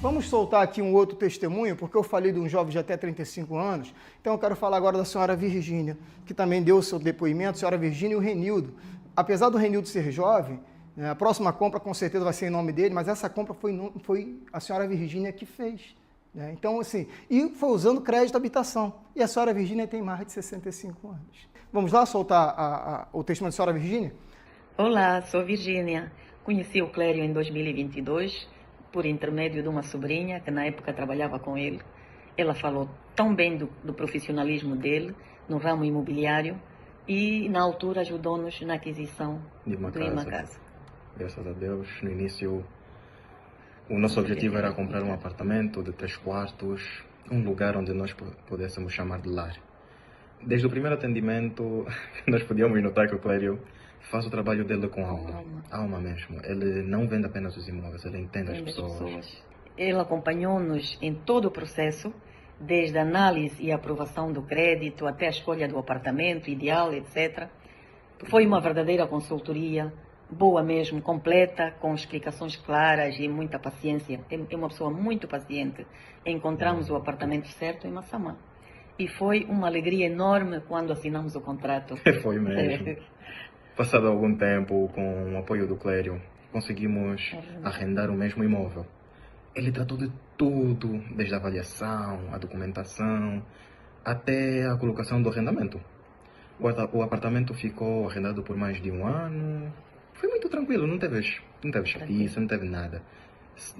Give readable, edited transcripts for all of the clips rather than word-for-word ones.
Vamos soltar aqui um outro testemunho, porque eu falei de um jovem de até 35 anos, então eu quero falar agora da senhora Virgínia, que também deu o seu depoimento, senhora Virgínia e o Renildo. Apesar do Renildo ser jovem, a próxima compra com certeza vai ser em nome dele, mas essa compra foi a senhora Virgínia que fez. Então, assim, e foi usando crédito de habitação. E a senhora Virgínia tem mais de 65 anos. Vamos lá soltar o testemunho da senhora Virgínia? Olá, sou Virgínia. Conheci o Clério em 2022 por intermédio de uma sobrinha que na época trabalhava com ele. Ela falou tão bem do profissionalismo dele no ramo imobiliário e na altura ajudou-nos na aquisição de uma casa. Graças a Deus, no início o nosso objetivo era comprar um apartamento de 3 quartos, um lugar onde nós pudéssemos chamar de lar. Desde o primeiro atendimento, nós podíamos notar que o Clério faz o trabalho dele com alma mesmo. Ele não vende apenas os imóveis, ele entende as pessoas. Ele acompanhou-nos em todo o processo, desde a análise e aprovação do crédito até a escolha do apartamento ideal, etc. Foi uma verdadeira consultoria, boa mesmo, completa, com explicações claras e muita paciência. É uma pessoa muito paciente. Encontramos o apartamento certo em Massamá. E foi uma alegria enorme quando assinamos o contrato. Foi mesmo. Passado algum tempo, com o apoio do Clério, conseguimos arrendar o mesmo imóvel. Ele tratou de tudo, desde a avaliação, a documentação, até a colocação do arrendamento. O apartamento ficou arrendado por mais de 1 ano. Foi muito tranquilo, não teve chatice, não teve nada.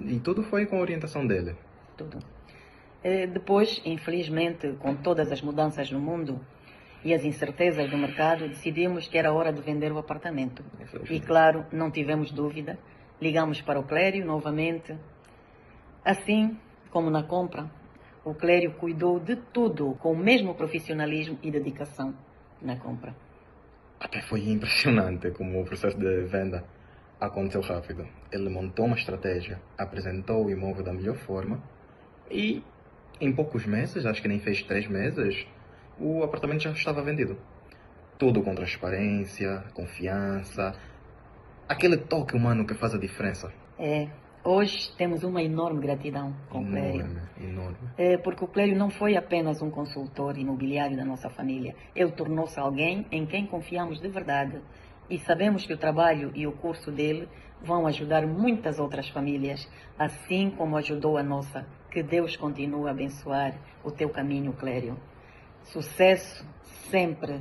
E tudo foi com a orientação dele. Tudo. Depois, infelizmente, com todas as mudanças no mundo e as incertezas do mercado, decidimos que era hora de vender o apartamento. E claro, não tivemos dúvida, ligamos para o Clério novamente. Assim como na compra, o Clério cuidou de tudo com o mesmo profissionalismo e dedicação na compra. Até foi impressionante como o processo de venda aconteceu rápido. Ele montou uma estratégia, apresentou o imóvel da melhor forma e em poucos meses, acho que nem fez 3 meses, o apartamento já estava vendido. Tudo com transparência, confiança, aquele toque humano que faz a diferença. Hoje temos uma enorme gratidão com o Clério. Enorme. Porque o Clério não foi apenas um consultor imobiliário da nossa família. Ele tornou-se alguém em quem confiamos de verdade. E sabemos que o trabalho e o curso dele vão ajudar muitas outras famílias, assim como ajudou a nossa. Que Deus continue a abençoar o teu caminho, Clério. Sucesso sempre.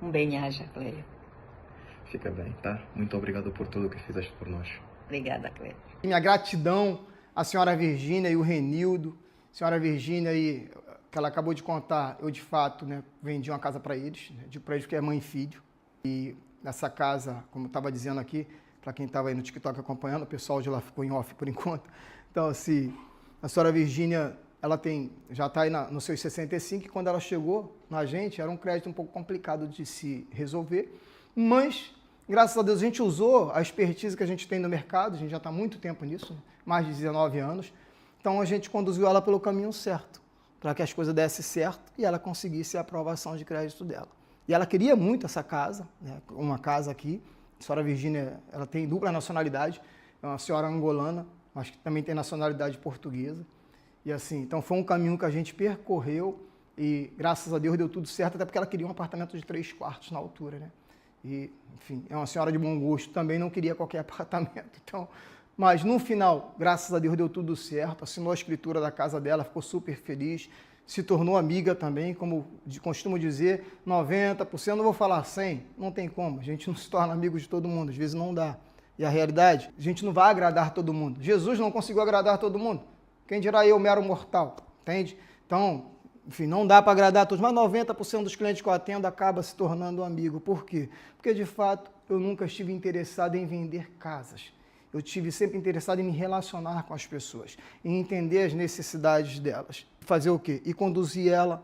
Um bem-aja, Clério. Fica bem, tá? Muito obrigado por tudo que fizeste por nós. Obrigada, Clério. Minha gratidão à senhora Virgínia e o Renildo. Senhora Virgínia, que ela acabou de contar, eu de fato vendi uma casa para eles, digo para eles que é mãe e filho. E nessa casa, como eu estava dizendo aqui, para quem estava aí no TikTok acompanhando, o pessoal de lá ficou em off por enquanto. Então, assim, a senhora Virgínia, ela já está aí nos seus 65, e quando ela chegou na gente, era um crédito um pouco complicado de se resolver, mas, graças a Deus, a gente usou a expertise que a gente tem no mercado, a gente já está há muito tempo nisso, mais de 19 anos, então a gente conduziu ela pelo caminho certo, para que as coisas dessem certo e ela conseguisse a aprovação de crédito dela. E ela queria muito essa casa, uma casa aqui. A senhora Virgínia, ela tem dupla nacionalidade, é uma senhora angolana, mas que também tem nacionalidade portuguesa. E assim, então foi um caminho que a gente percorreu e graças a Deus deu tudo certo, até porque ela queria um apartamento de 3 quartos na altura, E, enfim, é uma senhora de bom gosto, também não queria qualquer apartamento. Então, mas no final, graças a Deus deu tudo certo, assinou a escritura da casa dela, ficou super feliz, se tornou amiga também, como costumo dizer, 90%, não vou falar 100%, não tem como, a gente não se torna amigo de todo mundo, às vezes não dá. E a realidade, a gente não vai agradar todo mundo. Jesus não conseguiu agradar todo mundo. Quem dirá eu, mero mortal, entende? Então, enfim, não dá para agradar a todos, mas 90% dos clientes que eu atendo acaba se tornando amigo. Por quê? Porque, de fato, eu nunca estive interessado em vender casas. Eu estive sempre interessado em me relacionar com as pessoas, em entender as necessidades delas. Fazer o quê? E conduzir ela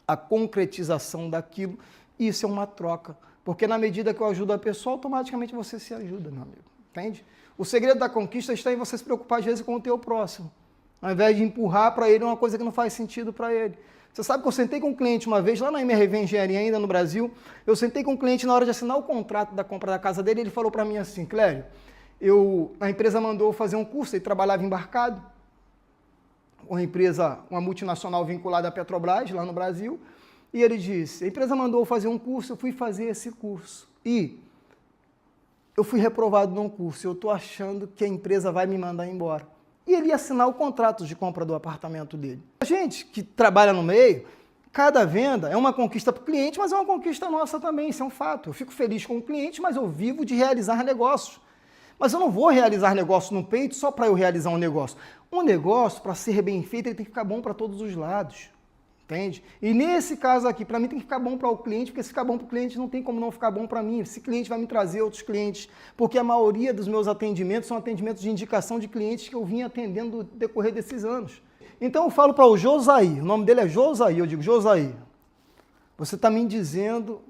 à concretização daquilo. Isso é uma troca. Porque na medida que eu ajudo a pessoa, automaticamente você se ajuda, meu amigo. Entende? O segredo da conquista está em você se preocupar, às vezes, com o teu próximo. Ao invés de empurrar para ele uma coisa que não faz sentido para ele. Você sabe que eu sentei com um cliente uma vez, lá na MRV Engenharia, ainda no Brasil, eu sentei com um cliente na hora de assinar o contrato da compra da casa dele, ele falou para mim assim, Clério, a empresa mandou fazer um curso, ele trabalhava embarcado, uma empresa, uma multinacional vinculada à Petrobras, lá no Brasil, e ele disse, a empresa mandou fazer um curso, eu fui fazer esse curso, e eu fui reprovado num curso, eu estou achando que a empresa vai me mandar embora. E ele ia assinar o contrato de compra do apartamento dele. A gente que trabalha no meio, cada venda é uma conquista para o cliente, mas é uma conquista nossa também, isso é um fato. Eu fico feliz com o cliente, mas eu vivo de realizar negócios. Mas eu não vou realizar negócio no peito só para eu realizar um negócio. Um negócio, para ser bem feito, ele tem que ficar bom para todos os lados. Entende? E nesse caso aqui, para mim tem que ficar bom para o cliente, porque se ficar bom para o cliente não tem como não ficar bom para mim. Esse cliente vai me trazer outros clientes, porque a maioria dos meus atendimentos são atendimentos de indicação de clientes que eu vim atendendo no decorrer desses anos. Então eu falo para o Josaí, o nome dele é Josaí, eu digo, Josaí, você está me dizendo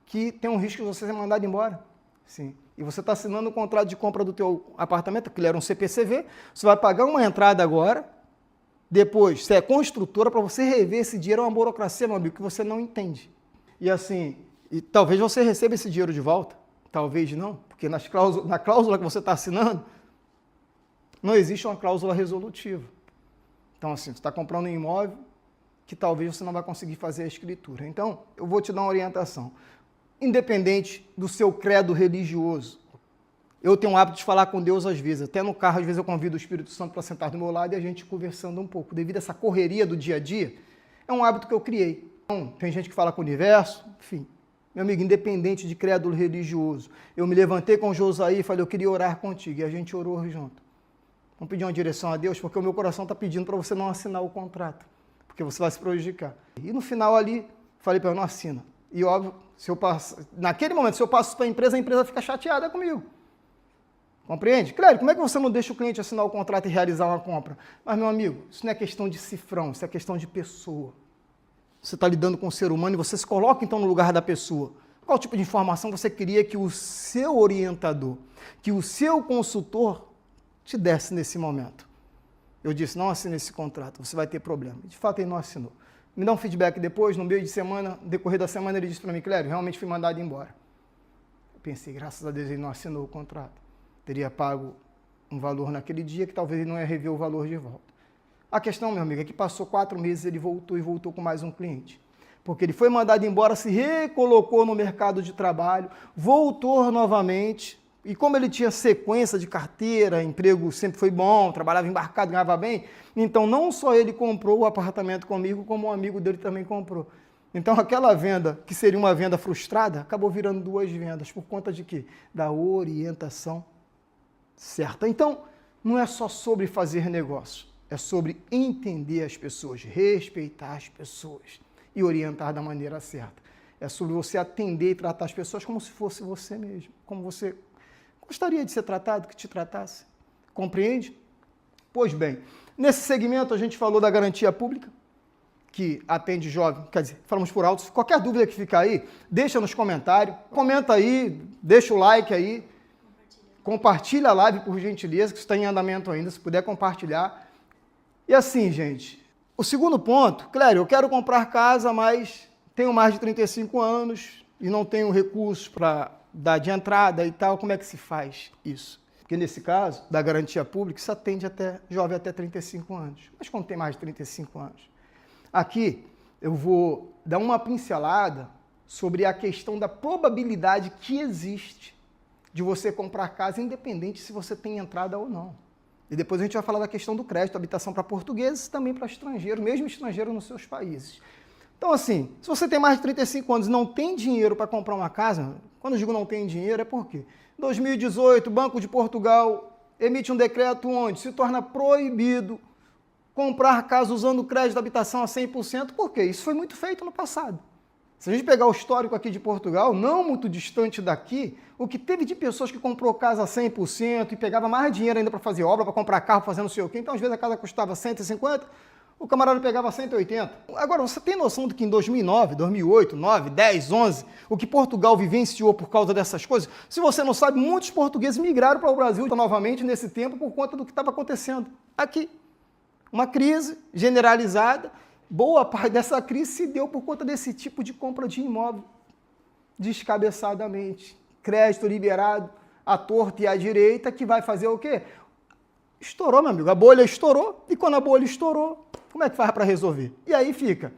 que tem um risco de você ser mandado embora? Sim. E você está assinando um contrato de compra do teu apartamento, que ele era um CPCV, você vai pagar uma entrada agora, depois, você é construtora, para você rever esse dinheiro é uma burocracia, meu amigo, que você não entende. E assim, e talvez você receba esse dinheiro de volta, talvez não, porque na cláusula que você está assinando, não existe uma cláusula resolutiva. Então assim, você está comprando um imóvel que talvez você não vai conseguir fazer a escritura. Então, eu vou te dar uma orientação. Independente do seu credo religioso, eu tenho o hábito de falar com Deus às vezes, até no carro, às vezes eu convido o Espírito Santo para sentar do meu lado e a gente conversando um pouco. Devido a essa correria do dia a dia, é um hábito que eu criei. Então, tem gente que fala com o universo, enfim. Meu amigo, independente de credo religioso, eu me levantei com o Josaí e falei, eu queria orar contigo, e a gente orou junto. Vamos pedir uma direção a Deus, porque o meu coração está pedindo para você não assinar o contrato, porque você vai se prejudicar. E no final ali, falei para ele, não assina. E óbvio, naquele momento, se eu passo para a empresa fica chateada comigo. Compreende? Claro, como é que você não deixa o cliente assinar o contrato e realizar uma compra? Mas, meu amigo, isso não é questão de cifrão, isso é questão de pessoa. Você está lidando com o ser humano e você se coloca, então, no lugar da pessoa. Qual tipo de informação você queria que o seu orientador, que o seu consultor te desse nesse momento? Eu disse, não assine esse contrato, você vai ter problema. De fato, ele não assinou. Me dá um feedback depois, no meio de semana, no decorrer da semana, ele disse para mim, Clério, realmente fui mandado embora. Eu pensei, graças a Deus, ele não assinou o contrato. Teria pago um valor naquele dia que talvez ele não ia rever o valor de volta. A questão, meu amigo, é que passou 4 meses, ele voltou e voltou com mais um cliente. Porque ele foi mandado embora, se recolocou no mercado de trabalho, voltou novamente, e como ele tinha sequência de carteira, emprego sempre foi bom, trabalhava embarcado, ganhava bem, então não só ele comprou o apartamento comigo, como um amigo dele também comprou. Então aquela venda, que seria uma venda frustrada, acabou virando 2 vendas. Por conta de quê? Da orientação certa. Então, não é só sobre fazer negócio, é sobre entender as pessoas, respeitar as pessoas e orientar da maneira certa. É sobre você atender e tratar as pessoas como se fosse você mesmo, como você gostaria de ser tratado, que te tratasse. Compreende? Pois bem, nesse segmento a gente falou da garantia pública, que atende jovem, quer dizer, falamos por alto. Qualquer dúvida que ficar aí, deixa nos comentários, comenta aí, deixa o like aí, compartilha a live por gentileza, que está em andamento ainda, se puder compartilhar. E assim, gente, o segundo ponto, claro, eu quero comprar casa, mas tenho mais de 35 anos e não tenho recursos para dar de entrada e tal, como é que se faz isso? Porque nesse caso, da garantia pública, isso atende até jovem até 35 anos. Mas quando tem mais de 35 anos? Aqui eu vou dar uma pincelada sobre a questão da probabilidade que existe de você comprar casa, independente se você tem entrada ou não. E depois a gente vai falar da questão do crédito, habitação para portugueses e também para estrangeiros, mesmo estrangeiros nos seus países. Então, assim, se você tem mais de 35 anos e não tem dinheiro para comprar uma casa, quando eu digo não tem dinheiro é porque em 2018 o Banco de Portugal emite um decreto onde se torna proibido comprar casa usando crédito de habitação a 100%, por quê? Isso foi muito feito no passado. Se a gente pegar o histórico aqui de Portugal, não muito distante daqui, o que teve de pessoas que comprou casa a 100% e pegava mais dinheiro ainda para fazer obra, para comprar carro, fazer não sei o quê, então às vezes a casa custava 150, o camarada pegava 180. Agora, você tem noção de que em 2009, 2008, 9, 10, 11, o que Portugal vivenciou por causa dessas coisas? Se você não sabe, muitos portugueses migraram para o Brasil novamente nesse tempo por conta do que estava acontecendo aqui. Uma crise generalizada, boa parte dessa crise se deu por conta desse tipo de compra de imóvel, descabeçadamente. Crédito liberado à torta e à direita, que vai fazer o quê? Estourou, meu amigo. A bolha estourou. E quando a bolha estourou, como é que faz para resolver? E aí fica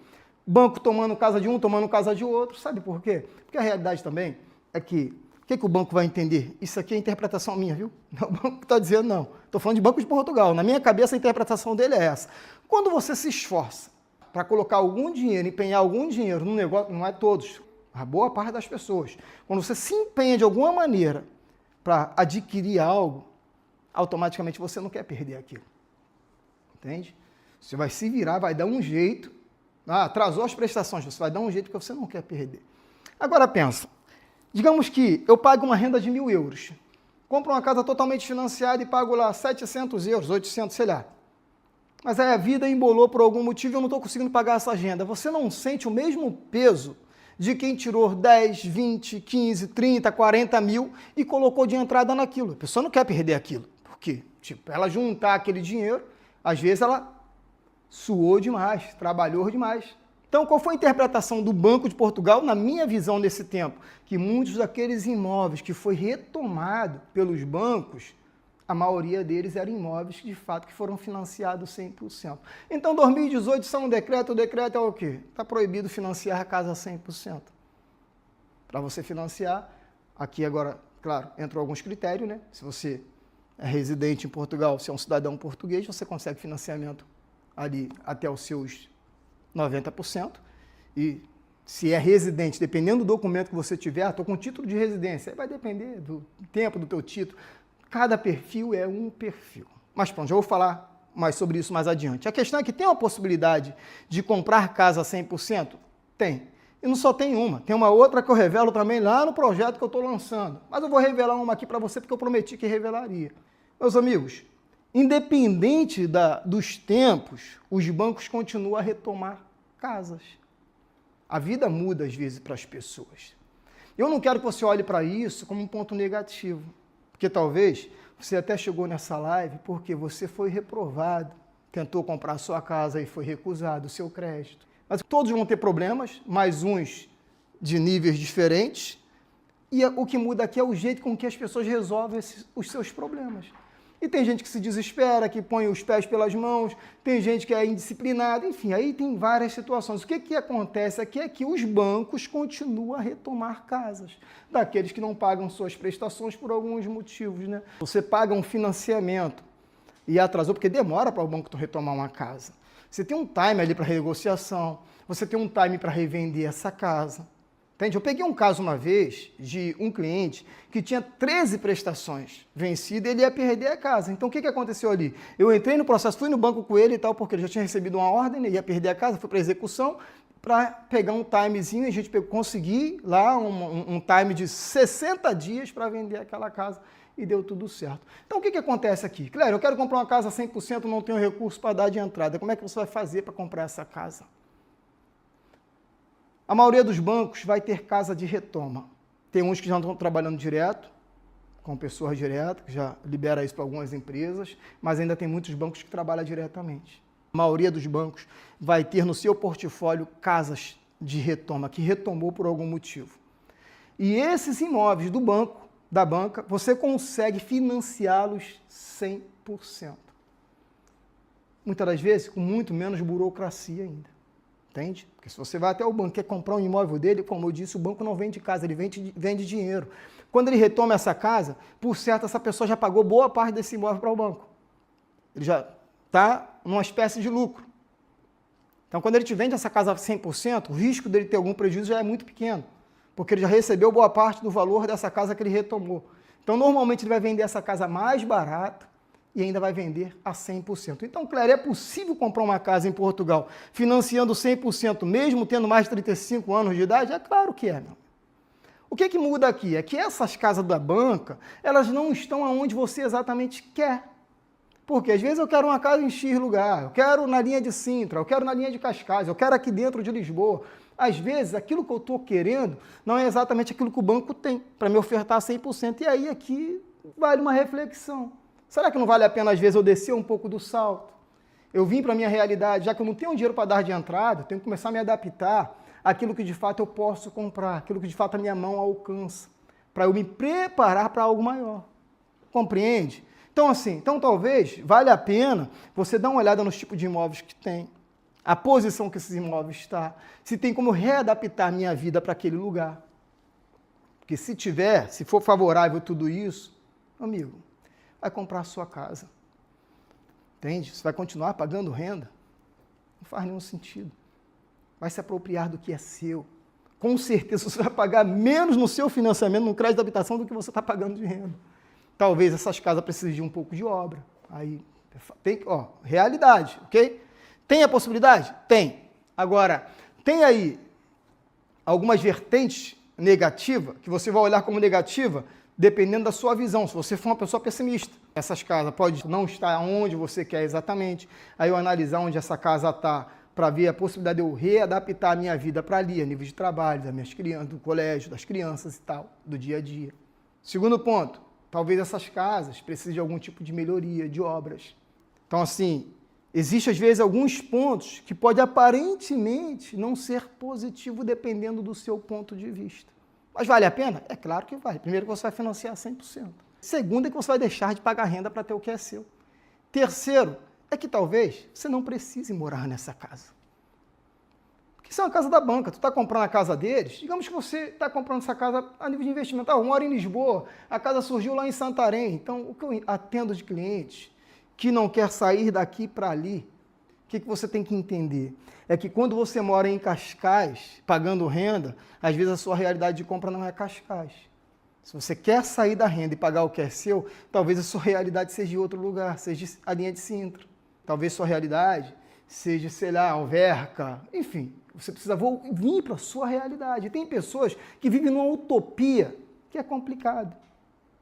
banco tomando casa de um, tomando casa de outro. Sabe por quê? Porque a realidade também é que o que o banco vai entender? Isso aqui é interpretação minha, viu? O banco está dizendo não. Estou falando de Banco de Portugal. Na minha cabeça, a interpretação dele é essa. Quando você se esforça para colocar algum dinheiro, empenhar algum dinheiro num negócio, não é todos, a boa parte das pessoas. Quando você se empenha de alguma maneira para adquirir algo, automaticamente você não quer perder aquilo. Entende? Você vai se virar, vai dar um jeito. Atrasou as prestações, você vai dar um jeito porque você não quer perder. Agora pensa, digamos que eu pago uma renda de 1.000 euros, compro uma casa totalmente financiada e pago lá 700 euros, 800, sei lá. Mas aí a vida embolou por algum motivo e eu não estou conseguindo pagar essa renda. Você não sente o mesmo peso de quem tirou 10, 20, 15, 30, 40 mil e colocou de entrada naquilo. A pessoa não quer perder aquilo. Por quê? Tipo, ela juntar aquele dinheiro, às vezes ela suou demais, trabalhou demais. Então, qual foi a interpretação do Banco de Portugal, na minha visão nesse tempo? Que muitos daqueles imóveis que foi retomado pelos bancos, a maioria deles eram imóveis que, de fato, que foram financiados 100%. Então, 2018 saiu um decreto, o decreto é o quê? Está proibido financiar a casa 100%. Para você financiar, aqui agora, claro, entram alguns critérios, né? Se você é residente em Portugal, se é um cidadão português, você consegue financiamento ali até os seus 90%. E se é residente, dependendo do documento que você tiver, estou com título de residência, aí vai depender do tempo do teu título. Cada perfil é um perfil. Mas pronto, já vou falar mais sobre isso mais adiante. A questão é que tem uma possibilidade de comprar casa 100%? Tem. E não só tem uma, tem uma outra que eu revelo também lá no projeto que eu estou lançando. Mas eu vou revelar uma aqui para você porque eu prometi que revelaria. Meus amigos, independente dos tempos, os bancos continuam a retomar casas. A vida muda às vezes para as pessoas. Eu não quero que você olhe para isso como um ponto negativo. Porque talvez você até chegou nessa live porque você foi reprovado, tentou comprar a sua casa e foi recusado o seu crédito. Mas todos vão ter problemas, mais uns de níveis diferentes, e o que muda aqui é o jeito com que as pessoas resolvem os seus problemas. E tem gente que se desespera, que põe os pés pelas mãos, tem gente que é indisciplinada, enfim, aí tem várias situações. O que acontece aqui é que os bancos continuam a retomar casas daqueles que não pagam suas prestações por alguns motivos, né? Você paga um financiamento e atrasou, porque demora para o banco retomar uma casa. Você tem um time ali para renegociação, você tem um time para revender essa casa. Entende? Eu peguei um caso uma vez de um cliente que tinha 13 prestações vencidas e ele ia perder a casa. Então, o que aconteceu ali? Eu entrei no processo, fui no banco com ele e tal, porque ele já tinha recebido uma ordem, ele ia perder a casa, fui para a execução, para pegar um timezinho, a gente conseguir lá um time de 60 dias para vender aquela casa e deu tudo certo. Então, o que acontece aqui? Claro, eu quero comprar uma casa 100%, não tenho recurso para dar de entrada. Como é que você vai fazer para comprar essa casa? A maioria dos bancos vai ter casa de retoma. Tem uns que já estão trabalhando direto, com pessoas diretas, que já libera isso para algumas empresas, mas ainda tem muitos bancos que trabalham diretamente. A maioria dos bancos vai ter no seu portfólio casas de retoma, que retomou por algum motivo. E esses imóveis do banco, da banca, você consegue financiá-los 100%. Muitas das vezes com muito menos burocracia ainda. Entende? Porque se você vai até o banco e quer comprar um imóvel dele, como eu disse, o banco não vende casa, ele vende dinheiro. Quando ele retoma essa casa, por certo, essa pessoa já pagou boa parte desse imóvel para o banco. Ele já está numa espécie de lucro. Então, quando ele te vende essa casa 100%, o risco dele ter algum prejuízo já é muito pequeno, porque ele já recebeu boa parte do valor dessa casa que ele retomou. Então, normalmente, ele vai vender essa casa mais barata, e ainda vai vender a 100%. Então, claro, é possível comprar uma casa em Portugal financiando 100%, mesmo tendo mais de 35 anos de idade? É claro que é, meu. O que muda aqui? É que essas casas da banca, elas não estão aonde você exatamente quer. Porque às vezes eu quero uma casa em X lugar, eu quero na linha de Sintra, eu quero na linha de Cascais, eu quero aqui dentro de Lisboa. Às vezes, aquilo que eu estou querendo não é exatamente aquilo que o banco tem para me ofertar 100%. E aí aqui vale uma reflexão. Será que não vale a pena, às vezes, eu descer um pouco do salto? Eu vim para a minha realidade, já que eu não tenho dinheiro para dar de entrada, eu tenho que começar a me adaptar àquilo que de fato eu posso comprar, aquilo que de fato a minha mão alcança, para eu me preparar para algo maior. Compreende? Então, assim, talvez valha a pena você dar uma olhada nos tipos de imóveis que tem, a posição que esses imóveis estão, se tem como readaptar a minha vida para aquele lugar. Porque se for favorável tudo isso, amigo, vai comprar a sua casa. Entende? Você vai continuar pagando renda? Não faz nenhum sentido. Vai se apropriar do que é seu. Com certeza você vai pagar menos no seu financiamento, no crédito de habitação, do que você está pagando de renda. Talvez essas casas precisem de um pouco de obra. Aí, tem, realidade, ok? Tem a possibilidade? Tem. Agora, tem aí algumas vertentes negativas, que você vai olhar como negativa, dependendo da sua visão. Se você for uma pessoa pessimista, essas casas podem não estar onde você quer exatamente. Aí eu analisar onde essa casa está, para ver a possibilidade de eu readaptar a minha vida para ali, a nível de trabalho, das minhas crianças, do colégio, das crianças e tal, do dia a dia. Segundo ponto, talvez essas casas precisem de algum tipo de melhoria, de obras. Então, assim, existem às vezes alguns pontos que pode aparentemente não ser positivo dependendo do seu ponto de vista. Mas vale a pena? É claro que vale. Primeiro que você vai financiar 100%. Segundo é que você vai deixar de pagar renda para ter o que é seu. Terceiro é que talvez você não precise morar nessa casa. Porque isso é uma casa da banca, tu está comprando a casa deles, digamos que você está comprando essa casa a nível de investimento. Eu moro em Lisboa, a casa surgiu lá em Santarém. Então, o que eu atendo de clientes que não quer sair daqui para ali, o que você tem que entender? É que quando você mora em Cascais, pagando renda, às vezes a sua realidade de compra não é Cascais. Se você quer sair da renda e pagar o que é seu, talvez a sua realidade seja de outro lugar, seja a linha de Sintra. Talvez sua realidade seja, sei lá, Alverca, enfim. Você precisa vir para a sua realidade. E tem pessoas que vivem numa utopia que é complicado.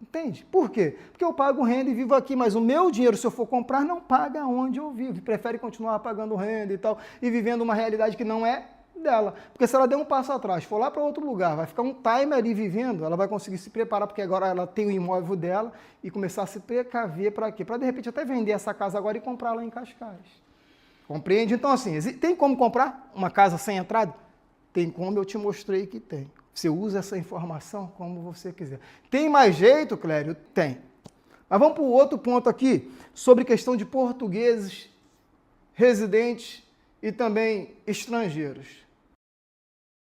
Entende? Por quê? Porque eu pago renda e vivo aqui, mas o meu dinheiro, se eu for comprar, não paga onde eu vivo. Prefere continuar pagando renda e tal, e vivendo uma realidade que não é dela. Porque se ela der um passo atrás, for lá para outro lugar, vai ficar um time ali vivendo, ela vai conseguir se preparar, porque agora ela tem o imóvel dela e começar a se precaver para quê? Para, de repente, até vender essa casa agora e comprar lá em Cascais. Compreende? Então, assim, tem como comprar uma casa sem entrada? Tem como, eu te mostrei que tem. Você usa essa informação como você quiser. Tem mais jeito, Clério? Tem. Mas vamos para o outro ponto aqui, sobre questão de portugueses, residentes e também estrangeiros.